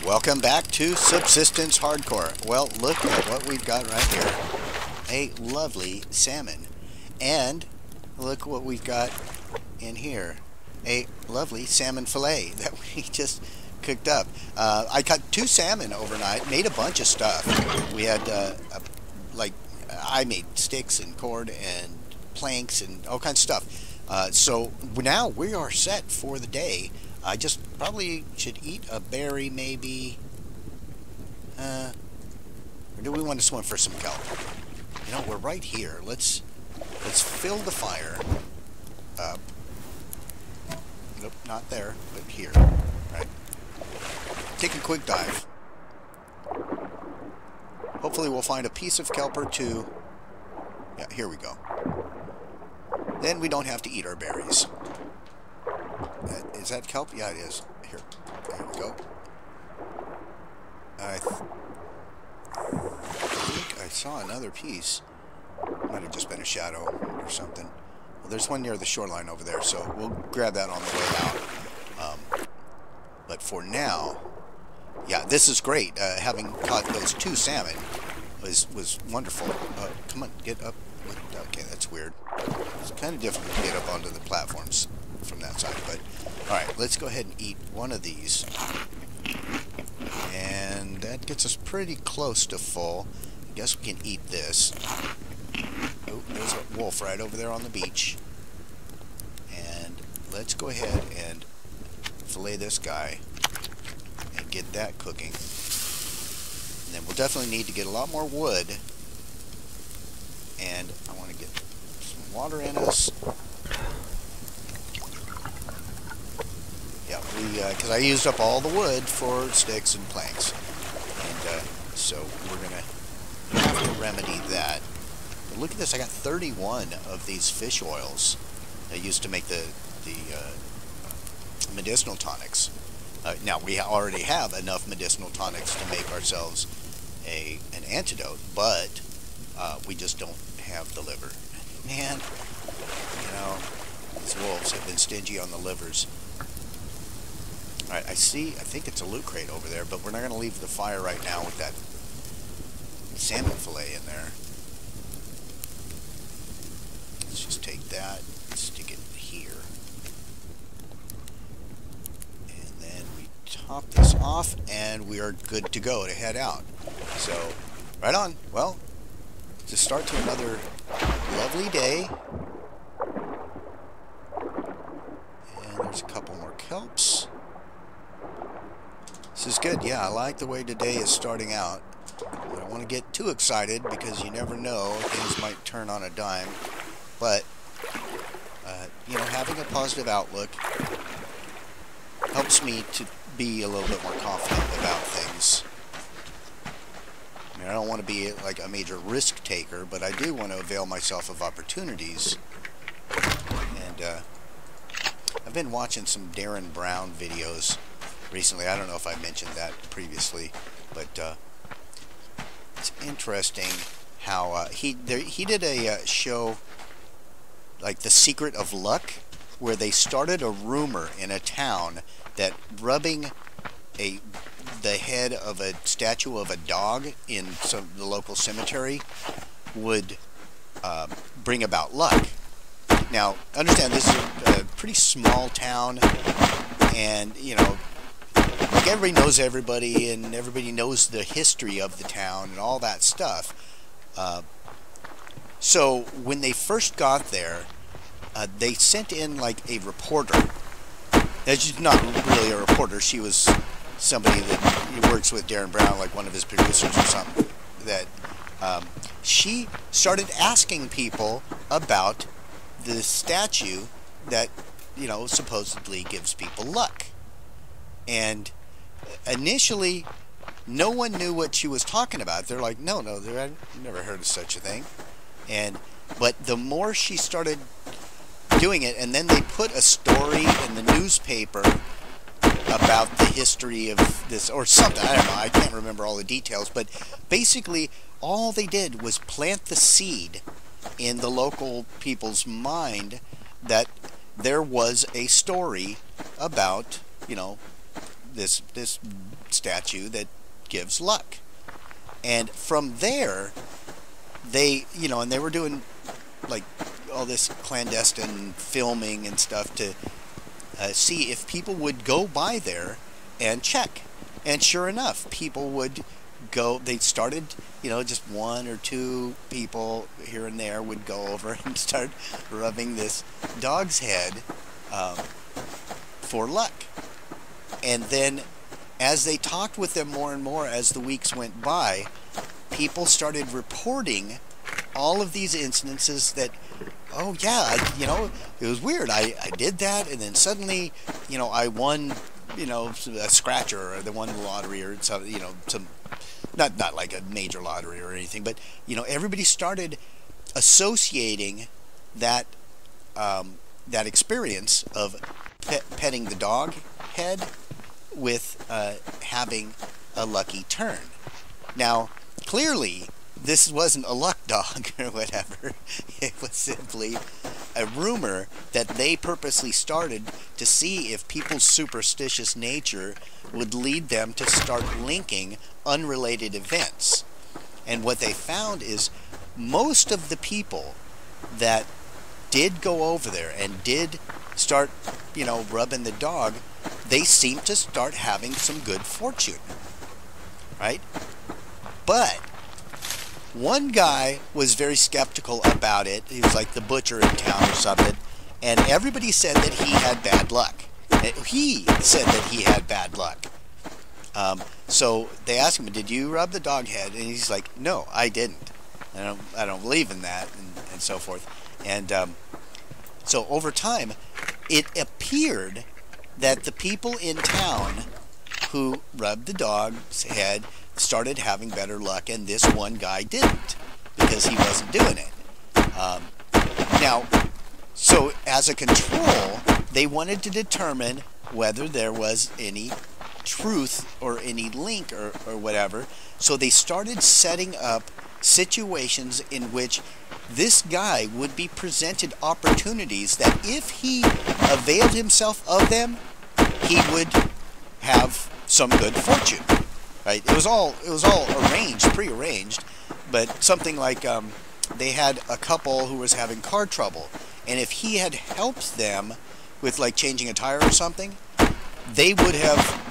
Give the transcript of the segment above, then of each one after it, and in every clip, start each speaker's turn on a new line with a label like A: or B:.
A: Welcome back to Subsistence Hardcore. Well, look at what we've got right here. A lovely salmon. And look what we've got in here. A lovely salmon fillet that we just cooked up. I caught 2 salmon overnight, made a bunch of stuff. We had, I made sticks and cord and planks and all kinds of stuff. So now we are set for the day. I just probably should eat a berry, maybe. Or do we want to swim for some kelp? You know, we're right here. Let's fill the fire up. Nope, not there, but here. Right. Take a quick dive. Hopefully we'll find a piece of kelp or 2. Yeah, here we go. Then we don't have to eat our berries. Is that kelp? Yeah, it is. Here we go. I think I saw another piece. Might have just been a shadow or something. Well, there's one near the shoreline over there, so we'll grab that on the way out. But for now, yeah, this is great. Having caught those 2 salmon was wonderful. Come on, get up. Okay, that's weird. It's kind of difficult to get up onto the platforms from that side, but alright, let's go ahead and eat one of these, and that gets us pretty close to full. I guess we can eat this. Oh, there's a wolf right over there on the beach, and let's go ahead and fillet this guy and get that cooking. And then we'll definitely need to get a lot more wood, and I want to get some water in us. Yeah, because I used up all the wood for sticks and planks, and so we're gonna have to remedy that. But look at this! I got 31 of these fish oils I used to make the medicinal tonics. Now we already have enough medicinal tonics to make ourselves an antidote, but we just don't have the liver. Man, you know, these wolves have been stingy on the livers. Alright, I think it's a loot crate over there, but we're not going to leave the fire right now with that salmon fillet in there. Let's just take that, stick it here. And then we top this off, and we are good to go to head out. So, right on. Well, to start to another lovely day. And there's a couple more kelps. This is good. Yeah, I like the way today is starting out. I don't want to get too excited because you never know. Things might turn on a dime. But, you know, having a positive outlook helps me to be a little bit more confident about things. I mean, I don't want to be like a major risk taker, but I do want to avail myself of opportunities. And I've been watching some Darren Brown videos recently. I don't know if I mentioned that previously, but it's interesting how he did a show like The Secret of Luck, where they started a rumor in a town that rubbing the head of a statue of a dog in the local cemetery would bring about luck. Now, understand this is a pretty small town, and you know, like everybody knows everybody, and everybody knows the history of the town and all that stuff. So when they first got there, they sent in like a reporter. She's not really a reporter. She was somebody that works with Darren Brown, like one of his producers or something. That she started asking people about the statue that, you know, supposedly gives people luck. And initially, no one knew what she was talking about. They're like, no, I've never heard of such a thing. But the more she started doing it, and then they put a story in the newspaper about the history of this, or something, I don't know, I can't remember all the details, but basically, all they did was plant the seed in the local people's mind that there was a story about, you know, this statue that gives luck. And from there, they, and they were doing like all this clandestine filming and stuff to see if people would go by there and check. And sure enough, people would go. They started, just one or two people here and there would go over and start rubbing this dog's head for luck. And then as they talked with them more and more as the weeks went by, people started reporting all of these instances that, oh yeah, it was weird. I did that, and then suddenly, I won, a scratcher, or they won the lottery, or some, some, not like a major lottery or anything, but everybody started associating that that experience of petting the dog head with having a lucky turn. Now, clearly, this wasn't a luck dog or whatever. It was simply a rumor that they purposely started to see if people's superstitious nature would lead them to start linking unrelated events. And what they found is most of the people that did go over there and did start, rubbing the dog, they seemed to start having some good fortune, right? But one guy was very skeptical about it. He was like the butcher in town or something, and everybody said that he had bad luck. He said that he had bad luck. So they asked him, "Did you rub the dog head?" And he's like, "No, I didn't. I don't believe in that," and so forth. And so over time, it appeared that the people in town who rubbed the dog's head started having better luck, and this one guy didn't, because he wasn't doing it. Now, so as a control, they wanted to determine whether there was any truth or any link or whatever. So they started setting up situations in which this guy would be presented opportunities that if he availed himself of them, he would have some good fortune. Right? It was all arranged, prearranged, but something like they had a couple who was having car trouble, and if he had helped them with like changing a tire or something, they would have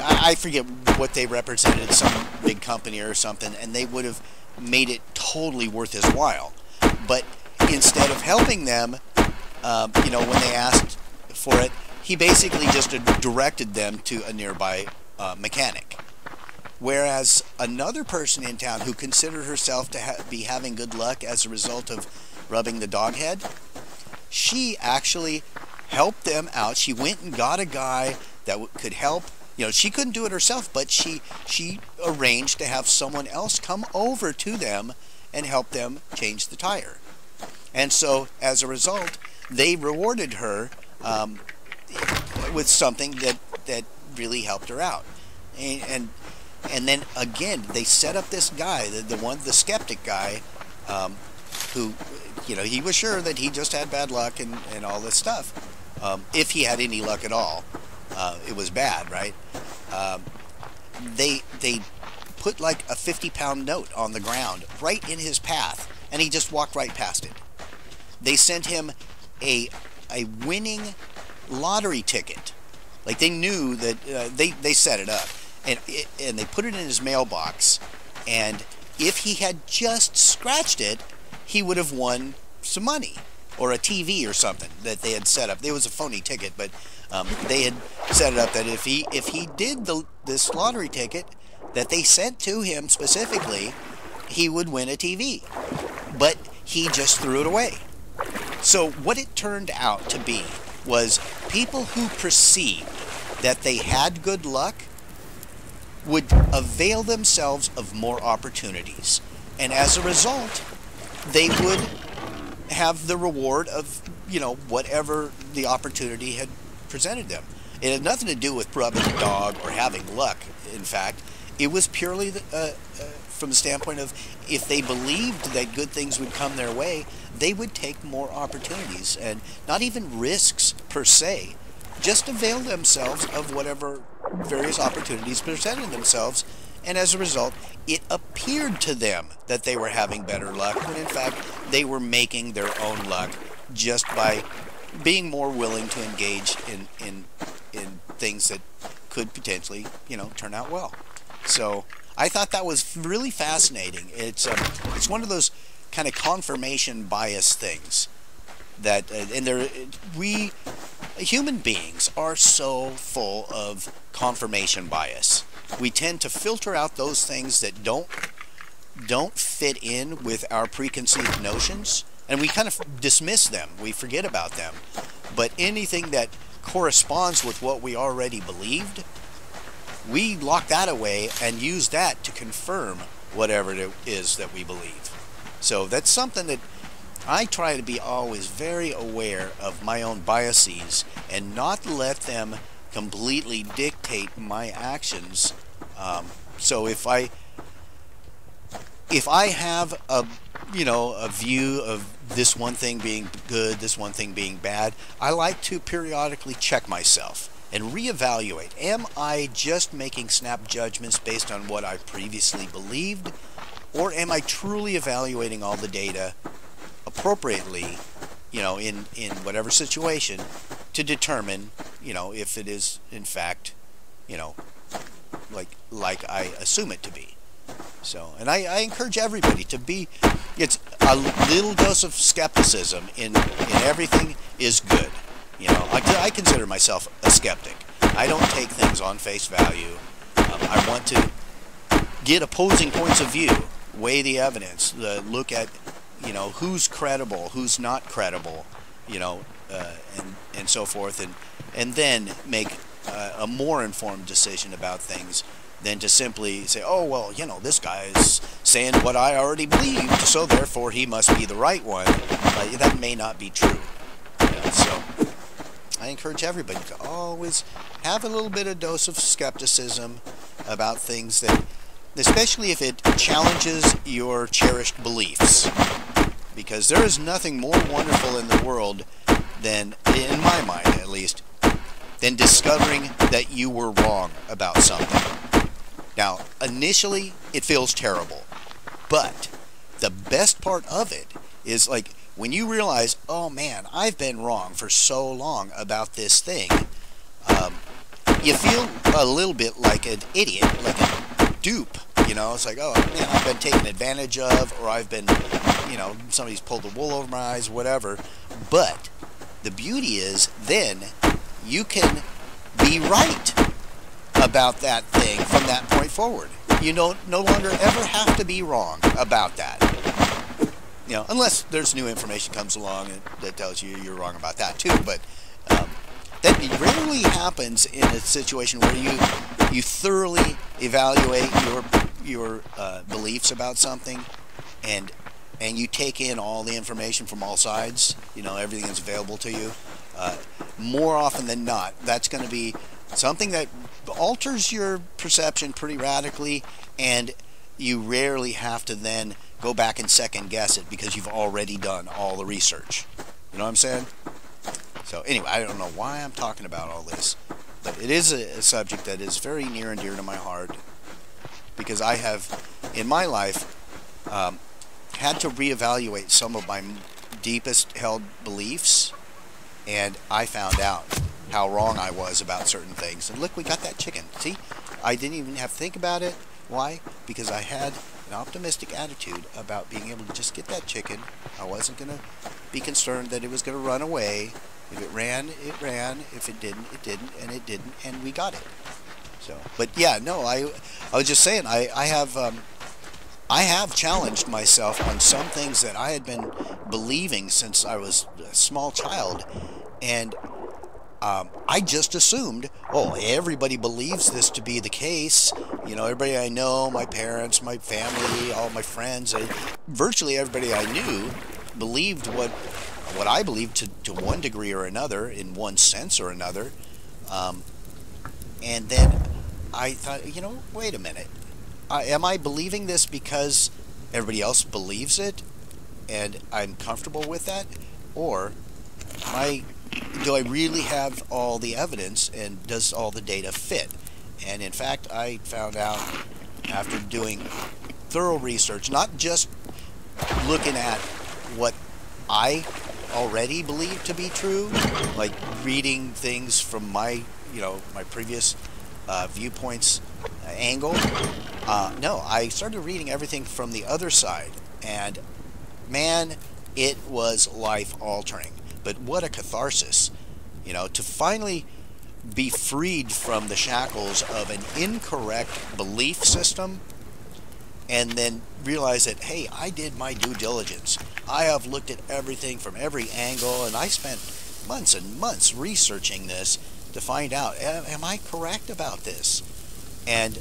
A: I forget what they represented, some big company or something, and they would have made it totally worth his while. But instead of helping them, when they asked for it, he basically just directed them to a nearby mechanic. Whereas another person in town who considered herself to be having good luck as a result of rubbing the dog head, she actually helped them out. She went and got a guy that could help. She couldn't do it herself, but she arranged to have someone else come over to them and help them change the tire. And so, as a result, they rewarded her with something that really helped her out. And then again, they set up this guy, the skeptic guy, who, he was sure that he just had bad luck and all this stuff. If he had any luck at all, it was bad, right? They put like a 50-pound note on the ground right in his path, and he just walked right past it. They sent him a winning lottery ticket. Like, they knew that they set it up, and they put it in his mailbox, and if he had just scratched it, he would have won some money, or a TV or something that they had set up. It was a phony ticket, but they had set it up that if he did this lottery ticket that they sent to him specifically, he would win a TV. But he just threw it away. So what it turned out to be was people who perceived that they had good luck would avail themselves of more opportunities. And as a result, they would have the reward of, whatever the opportunity had presented them. It had nothing to do with rubbing the dog or having luck, in fact. It was purely from the standpoint of, if they believed that good things would come their way, they would take more opportunities, and not even risks per se, just avail themselves of whatever various opportunities presented themselves, and as a result, it appeared to them that they were having better luck, when in fact they were making their own luck just by being more willing to engage in things that could potentially, turn out well. So I thought that was really fascinating. It's one of those kind of confirmation bias things that, we human beings are so full of confirmation bias. We tend to filter out those things that don't fit in with our preconceived notions, and we kind of dismiss them. We forget about them. But anything that corresponds with what we already believed, we lock that away and use that to confirm whatever it is that we believe. So that's something that I try to be always very aware of, my own biases, and not let them completely dictate my actions. So if I have a view of this one thing being good, this one thing being bad, I like to periodically check myself and reevaluate. Am I just making snap judgments based on what I previously believed, or am I truly evaluating all the data appropriately, in whatever situation, to determine, if it is in fact, like I assume it to be. So, and I encourage everybody to be, it's a little dose of skepticism in everything is good. I consider myself a skeptic. I don't take things on face value. I want to get opposing points of view, weigh the evidence, look at, who's credible, who's not credible, and so forth, and then make a more informed decision about things than to simply say, oh, well, this guy is saying what I already believed, so therefore he must be the right one. That may not be true. So I encourage everybody to always have a little bit of dose of skepticism about things, that, especially if it challenges your cherished beliefs. Because there is nothing more wonderful in the world than, in my mind at least, than discovering that you were wrong about something. Now, initially, it feels terrible. But the best part of it is, when you realize, oh man, I've been wrong for so long about this thing, you feel a little bit like an idiot, like a dupe. It's like, oh man, I've been taken advantage of, or I've been, somebody's pulled the wool over my eyes, whatever. But the beauty is, then you can be right about that thing from that point forward. You no longer ever have to be wrong about that. Unless there's new information comes along that tells you you're wrong about that too. But that rarely happens in a situation where you thoroughly evaluate your beliefs about something, and you take in all the information from all sides. Everything that's available to you. More often than not, that's going to be something that alters your perception pretty radically, and you rarely have to then go back and second guess it because you've already done all the research. You know what I'm saying? So anyway, I don't know why I'm talking about all this, but it is a subject that is very near and dear to my heart, because I have, in my life, had to reevaluate some of my deepest held beliefs, and I found out how wrong I was about certain things. And look, we got that chicken. See? I didn't even have to think about it. Why? Because I had an optimistic attitude about being able to just get that chicken. I wasn't going to be concerned that it was going to run away. If it ran, it ran. If it didn't, it didn't. And it didn't. And we got it. So, but yeah, no, I was just saying, I have challenged myself on some things that I had been believing since I was a small child. And I just assumed, oh, everybody believes this to be the case. Everybody I know, my parents, my family, all my friends, virtually everybody I knew believed what I believed to one degree or another, in one sense or another. And then I thought, wait a minute. Am I believing this because everybody else believes it and I'm comfortable with that? Or am I do I really have all the evidence, and does all the data fit? And in fact, I found out after doing thorough research, not just looking at what I already believe to be true, like reading things from my, my previous viewpoints angle. No, I started reading everything from the other side, and man, it was life-altering. But what a catharsis, to finally be freed from the shackles of an incorrect belief system, and then realize that, hey, I did my due diligence. I have looked at everything from every angle, and I spent months and months researching this to find out, am I correct about this? And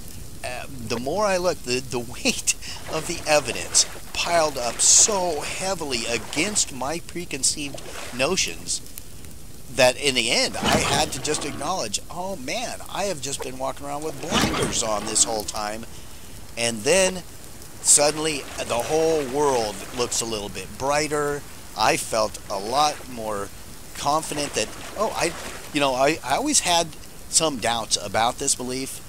A: the more I looked, the weight of the evidence piled up so heavily against my preconceived notions that in the end I had to just acknowledge, oh man, I have just been walking around with blinders on this whole time. And then suddenly the whole world looks a little bit brighter. I felt a lot more confident that, I always had some doubts about this belief,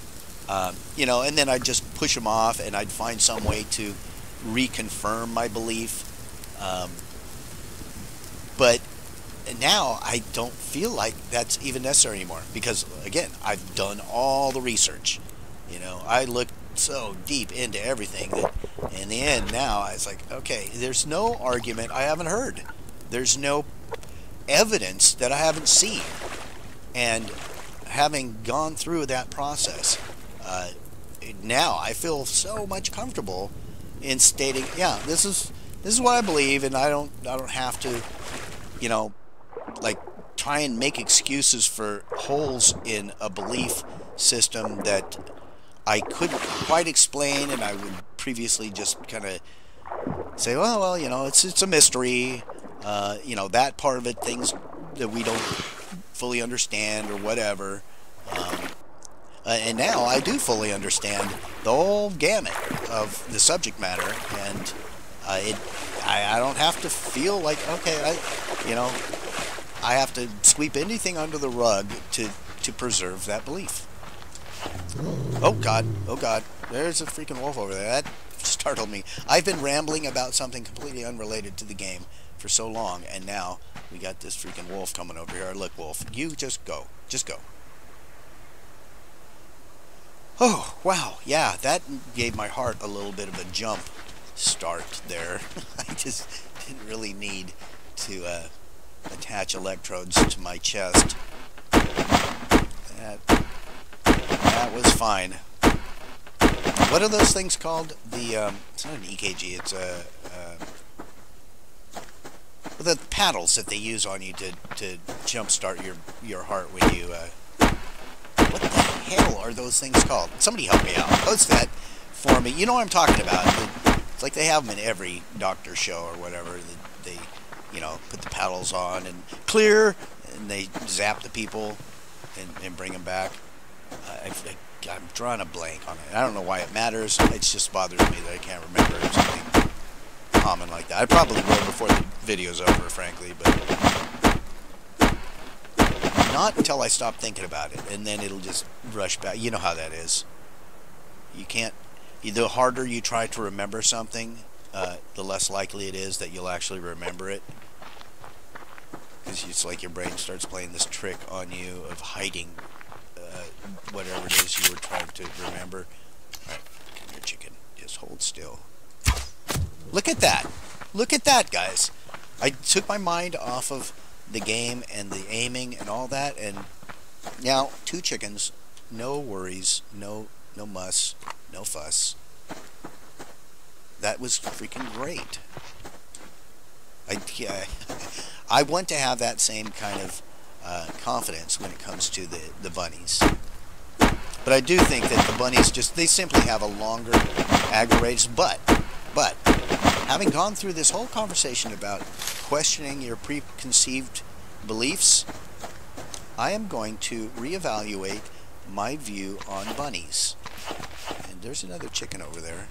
A: and then I'd just push them off, and I'd find some way to reconfirm my belief. But now I don't feel like that's even necessary anymore, because again, I've done all the research. I looked so deep into everything that in the end now it's like, okay, there's no argument I haven't heard. There's no evidence that I haven't seen. And having gone through that process, now I feel so much comfortable in stating, yeah, this is what I believe, and I don't have to, like try and make excuses for holes in a belief system that I couldn't quite explain, and I would previously just kind of say, well, it's a mystery, that part of it, things that we don't fully understand or whatever. And now I do fully understand the whole gamut of the subject matter, and I don't have to feel like, okay, I have to sweep anything under the rug to preserve that belief. Oh God, there's a freaking wolf over there. That startled me. I've been rambling about something completely unrelated to the game for so long, and now we got this freaking wolf coming over here. Look, wolf, you just go. Oh, wow, yeah, that gave my heart a little bit of a jump start there. I just didn't really need to attach electrodes to my chest. That was fine. What are those things called? It's not an EKG, it's the paddles that they use on you to jumpstart your heart when you, what the hell are those things called? Somebody help me out. Post that for me. You know what I'm talking about. It's like they have them in every doctor show or whatever. They put the paddles on and clear, and they zap the people and bring them back. I'm drawing a blank on it. I don't know why it matters. It just bothers me that I can't remember something common like that. I probably will before the video's over, frankly, but not until I stop thinking about it, and then it'll just rush back. You know how that is. You can't. The harder you try to remember something, the less likely it is that you'll actually remember it. Because it's like your brain starts playing this trick on you of hiding whatever it is you were trying to remember. Alright, come here, chicken. Just hold still. Look at that! Look at that, guys! I took my mind off of the game and the aiming and all that, and now 2 chickens, no worries, no muss, no fuss. That was freaking great. I want to have that same kind of confidence when it comes to the bunnies. But I do think that the bunnies they simply have a longer aggravation. But having gone through this whole conversation about questioning your preconceived beliefs, I am going to reevaluate my view on bunnies. And there's another chicken over there.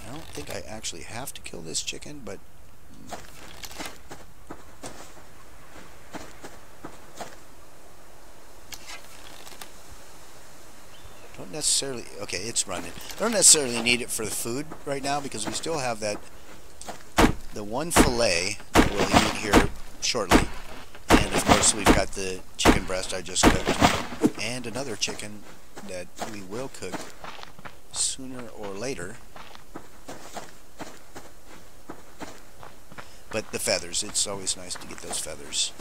A: I don't think I actually have to kill this chicken, but Don't necessarily... Okay, it's running. I don't necessarily need it for the food right now because we still have that... The one fillet that we'll eat here shortly. And of course we've got the chicken breast I just cooked. And another chicken that we will cook sooner or later. But the feathers, it's always nice to get those feathers.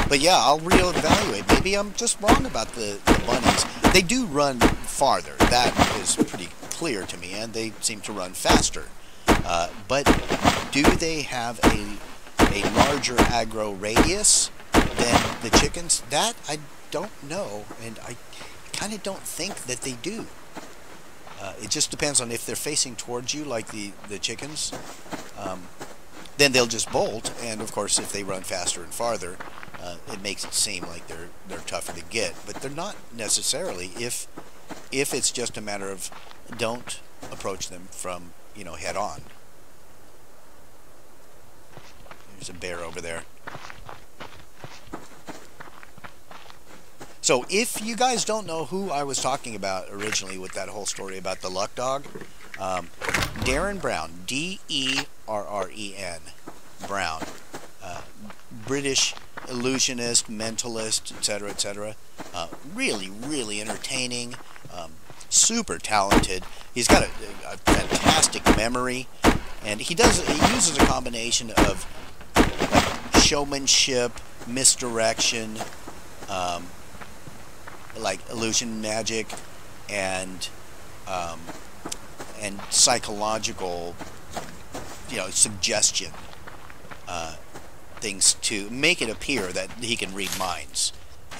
A: But yeah, I'll reevaluate. Maybe I'm just wrong about the bunnies. They do run farther. That is pretty clear to me, and they seem to run faster. But do they have a larger aggro radius than the chickens? That I don't know, and I kind of don't think that they do. It just depends on if they're facing towards you like the chickens. Then they'll just bolt, and of course if they run faster and farther, it makes it seem like they're tougher to get. But they're not necessarily if it's just a matter of don't approach them from, you know, head on. There's a bear over there. So if you guys don't know who I was talking about originally with that whole story about the luck dog, Darren Brown, D-E-R-R-E-N, Brown, British illusionist, mentalist, etc., etc. Really, really entertaining, super talented. He's got a fantastic memory, and he uses a combination of like showmanship, misdirection, like illusion magic, and psychological, you know, suggestion, things to make it appear that he can read minds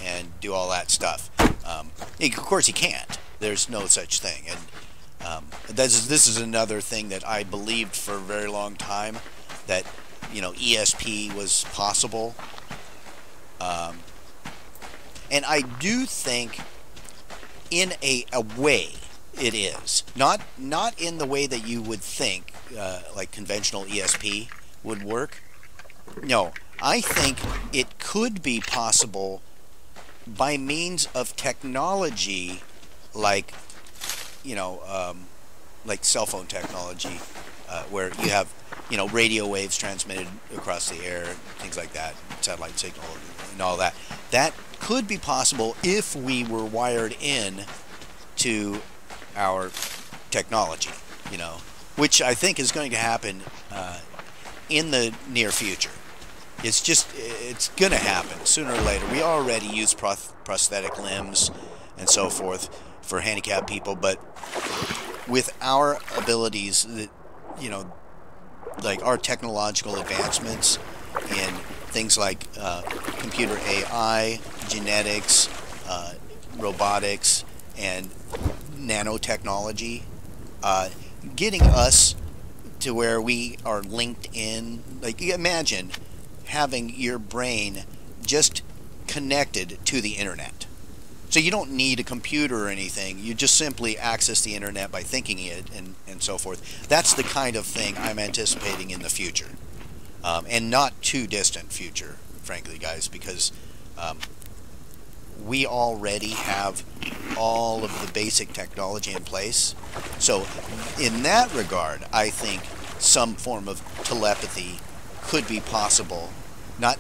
A: and do all that stuff. Of course he can't. There's no such thing. And this is another thing that I believed for a very long time, that, you know, ESP was possible. And I do think, in a way, it is. Not in the way that you would think, like conventional ESP would work. No, I think it could be possible by means of technology, like, you know, like cell phone technology, where you have, you know, radio waves transmitted across the air, things like that, satellite signal and all that. That could be possible if we were wired in to our technology, you know, which I think is going to happen in the near future. It's going to happen sooner or later. We already use prosthetic limbs and so forth for handicapped people, but with our abilities, you know, like our technological advancements in things like computer AI, genetics, robotics, and nanotechnology, getting us to where we are linked in. Like, imagine having your brain just connected to the internet. So you don't need a computer or anything. You just simply access the internet by thinking it and so forth. That's the kind of thing I'm anticipating in the future. And not too distant future, frankly, guys, because we already have all of the basic technology in place. So in that regard, I think some form of telepathy could be possible. Not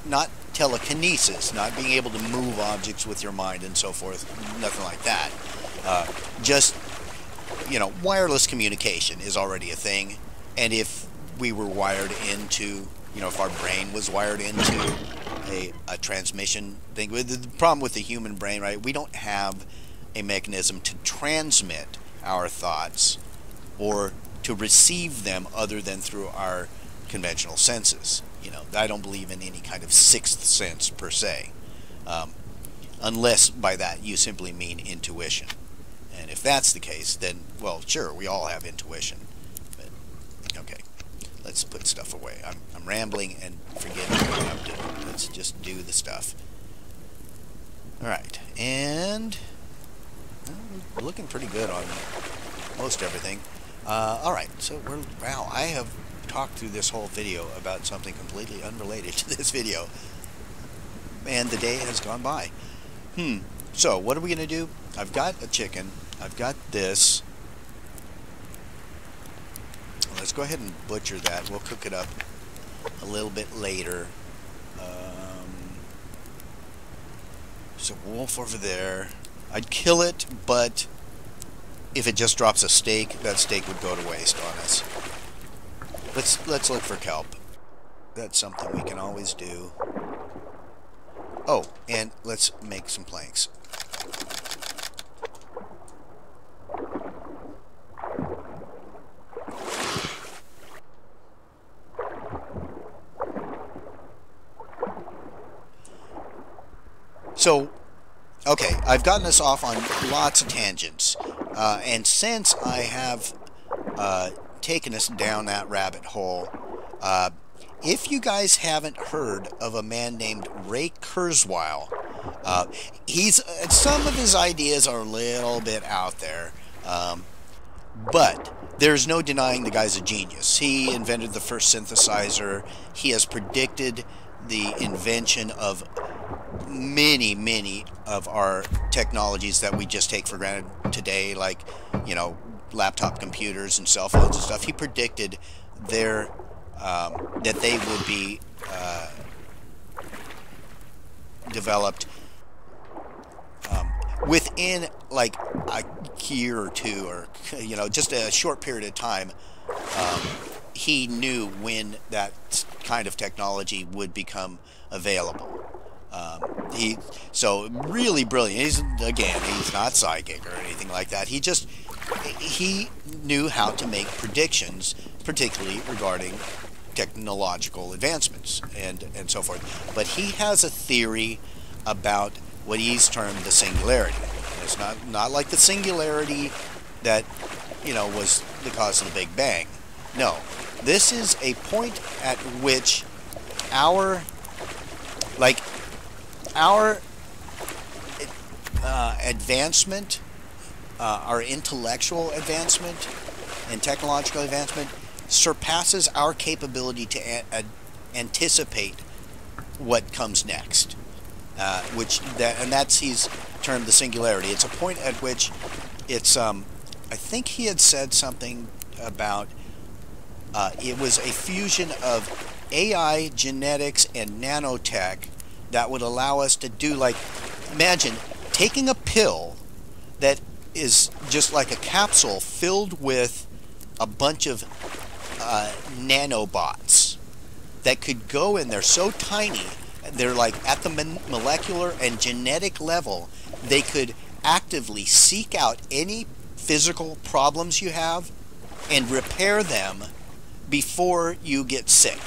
A: telekinesis, not being able to move objects with your mind and so forth, nothing like that. Just, you know, wireless communication is already a thing. And if we were wired into, you know, if our brain was wired into a transmission thing. The problem with the human brain, right, we don't have a mechanism to transmit our thoughts or to receive them other than through our conventional senses. You know, I don't believe in any kind of sixth sense per se, unless by that you simply mean intuition. And if that's the case, then, well, sure, we all have intuition. But, okay, let's put stuff away. I'm rambling and forgetting what I'm doing. Let's just do the stuff. Alright, and we're looking pretty good on most everything. Alright, so wow, I have talked through this whole video about something completely unrelated to this video, and the day has gone by. So what are we going to do? I've got a chicken. I've got this. Let's go ahead and butcher that. We'll cook it up a little bit later. There's a wolf over there. I'd kill it, but if it just drops a steak, that steak would go to waste on us. Let's look for kelp. That's something we can always do. Oh, and let's make some planks. So, okay, I've gotten us off on lots of tangents, and since I have taken us down that rabbit hole, if you guys haven't heard of a man named Ray Kurzweil, some of his ideas are a little bit out there, but there's no denying the guy's a genius. He invented the first synthesizer. He has predicted the invention of many of our technologies that we just take for granted today, like, you know, laptop computers and cell phones and stuff. He predicted their that they would be developed within like a year or two, or, you know, just a short period of time. He knew when that kind of technology would become available. So really brilliant. He's not psychic or anything like that. He knew how to make predictions, particularly regarding technological advancements and so forth. But he has a theory about what he's termed the singularity. It's not like the singularity that, you know, was the cause of the Big Bang. No, this is a point at which our advancement, our intellectual advancement and technological advancement surpasses our capability to anticipate what comes next. He's termed the singularity. It's a point at which it's, I think he had said something about, it was a fusion of AI, genetics, and nanotech that would allow us to do, like, imagine taking a pill that is just like a capsule filled with a bunch of nanobots that could go in there so tiny, they're like at the molecular and genetic level, they could actively seek out any physical problems you have and repair them before you get sick.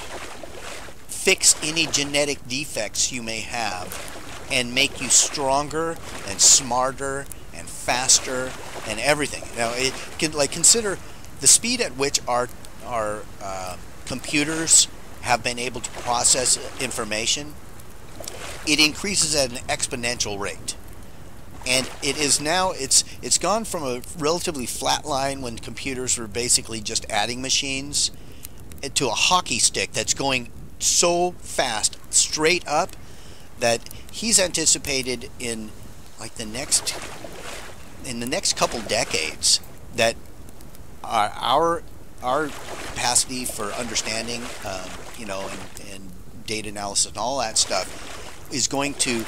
A: Fix any genetic defects you may have and make you stronger and smarter and faster and everything. Now, it can, like, consider the speed at which our computers have been able to process information. It increases at an exponential rate. And it is now, it's gone from a relatively flat line when computers were basically just adding machines to a hockey stick that's going so fast straight up that he's anticipated in like the next couple decades that our capacity for understanding, you know, and data analysis and all that stuff is going to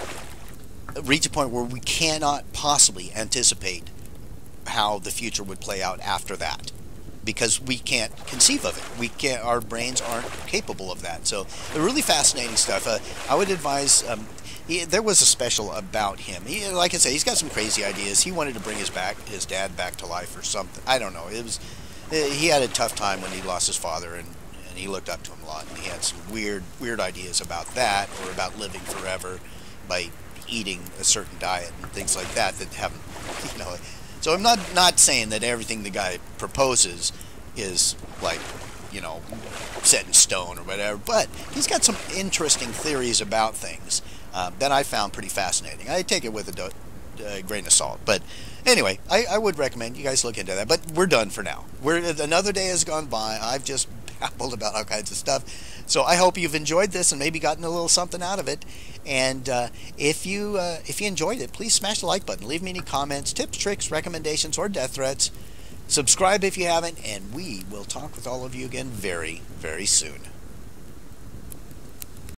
A: reach a point where we cannot possibly anticipate how the future would play out after that, because we can't conceive of it. Our brains aren't capable of that. So, really fascinating stuff. I would advise. There was a special about him. Like I say, he's got some crazy ideas. He wanted to bring his dad back to life or something. I don't know. He had a tough time when he lost his father, and he looked up to him a lot. And he had some weird ideas about that, or about living forever by eating a certain diet and things like that haven't, you know. So I'm not saying that everything the guy proposes is, like, you know, set in stone or whatever, but he's got some interesting theories about things that I found pretty fascinating. I take it with a grain of salt, but anyway, I would recommend you guys look into that. But we're done for now. Another day has gone by. I've just babbled about all kinds of stuff. So I hope you've enjoyed this and maybe gotten a little something out of it. And if you enjoyed it, please smash the like button. Leave me any comments, tips, tricks, recommendations, or death threats. Subscribe if you haven't, and we will talk with all of you again very, very soon.